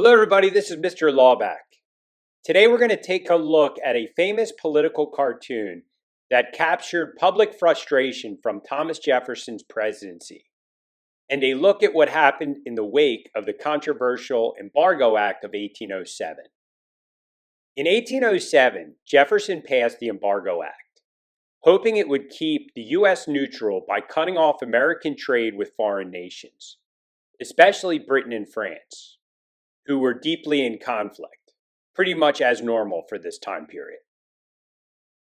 Hello everybody, this is Mr. Laubach. Today we're going to take a look at a famous political cartoon that captured public frustration from Thomas Jefferson's presidency, and a look at what happened in the wake of the controversial Embargo Act of 1807. In 1807, Jefferson passed the Embargo Act, hoping it would keep the U.S. neutral by cutting off American trade with foreign nations, especially Britain and France, who were deeply in conflict, pretty much as normal for this time period.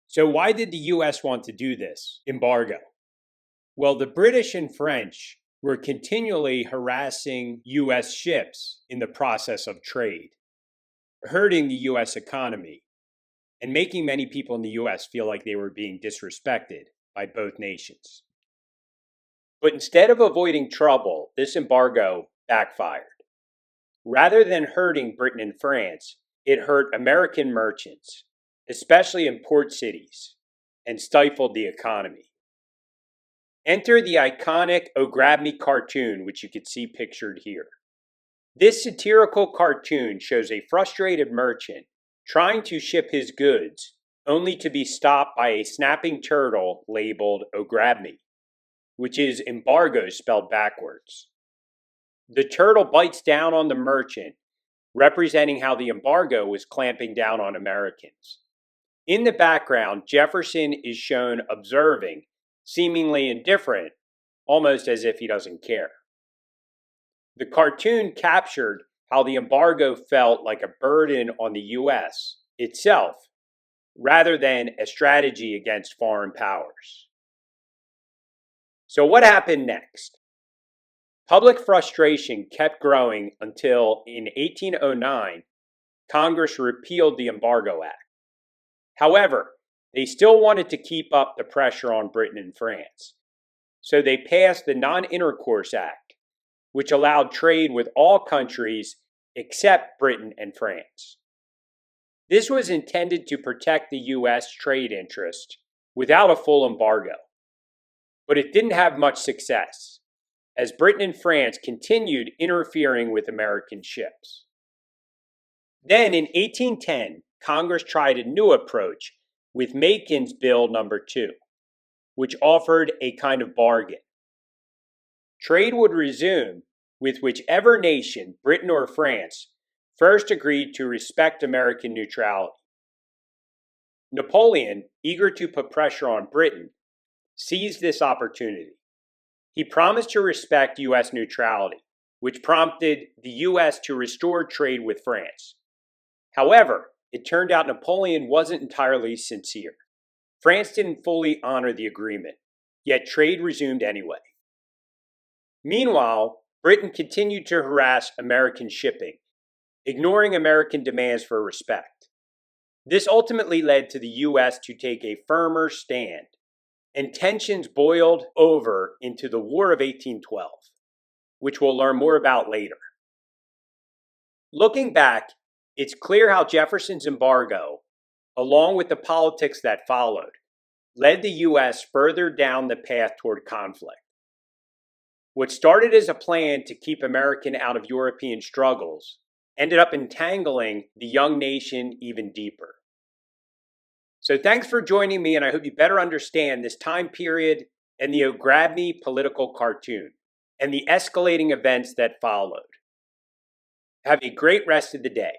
So why did the US want to do this embargo? Well, the British and French were continually harassing US ships in the process of trade, hurting the US economy, and making many people in the US feel like they were being disrespected by both nations. But instead of avoiding trouble, this embargo backfired. Rather than hurting Britain and France, it hurt American merchants, especially in port cities, and stifled the economy. Enter the iconic Ograbme cartoon, which you can see pictured here. This satirical cartoon shows a frustrated merchant trying to ship his goods, only to be stopped by a snapping turtle labeled Ograbme, which is embargo spelled backwards. The turtle bites down on the merchant, representing how the embargo was clamping down on Americans. In the background, Jefferson is shown observing, seemingly indifferent, almost as if he doesn't care. The cartoon captured how the embargo felt like a burden on the U.S. itself, rather than a strategy against foreign powers. So what happened next? Public frustration kept growing until, in 1809, Congress repealed the Embargo Act. However, they still wanted to keep up the pressure on Britain and France, so they passed the Non-Intercourse Act, which allowed trade with all countries except Britain and France. This was intended to protect the U.S. trade interests without a full embargo, but it didn't have much success, as Britain and France continued interfering with American ships. Then in 1810, Congress tried a new approach with Macon's Bill No. 2, which offered a kind of bargain. Trade would resume with whichever nation, Britain or France, first agreed to respect American neutrality. Napoleon, eager to put pressure on Britain, seized this opportunity. He promised to respect U.S. neutrality, which prompted the U.S. to restore trade with France. However, it turned out Napoleon wasn't entirely sincere. France didn't fully honor the agreement, yet trade resumed anyway. Meanwhile, Britain continued to harass American shipping, ignoring American demands for respect. This ultimately led to the U.S. to take a firmer stand, and tensions boiled over into the War of 1812, which we'll learn more about later. Looking back, it's clear how Jefferson's embargo, along with the politics that followed, led the U.S. further down the path toward conflict. What started as a plan to keep America out of European struggles ended up entangling the young nation even deeper. So thanks for joining me, and I hope you better understand this time period and the Ograbme political cartoon and the escalating events that followed. Have a great rest of the day.